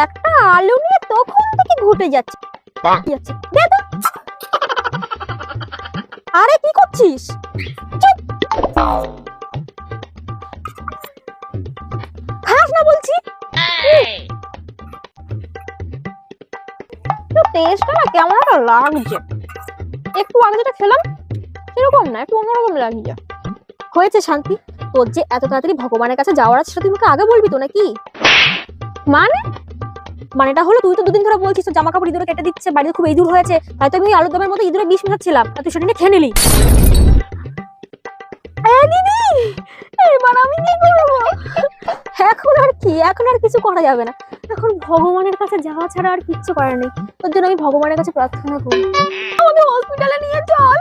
একটা আলু নিয়ে তখন থেকে ঘুটে যাচ্ছে। দে তো। আরে কি করছিস? চুপ। খাস না বলছি। টেস্টটা না কেমন একটা লাগছে। একটু আগে যেটা খেলাম সেরকম না, একটু অন্যরকম লাগছে। হয়েছে শান্তি, তোর যে এত তাড়াতাড়ি ভগবানের কাছে যাওয়ার আছে সেটা তুই আমাকে আগে বলবি তো নাকি? মানে মানেটা হলো তুই তো দুদিন ধরে বলছিস তোর জামা কাপড় ইঁদুরে কেটে দিচ্ছে, বাড়িতে খুব ইঁদুর হয়েছে, তাই তো আমি আলুর দমের মতো ইঁদুরে বিষ মেশাচ্ছিলাম, আর তুই সেটা নিয়ে খেয়ে নিলি। দিদি, এবার আমি কি করবো? এখন আর কি, এখন আর কিছু করা যাবে না, এখন ভগবানের কাছে যাওয়া ছাড়া আর কিচ্ছু করার নেই। তোর জন্য আমি ভগবানের কাছে প্রার্থনা করি, আমাকে হসপিটালে নিয়ে চল।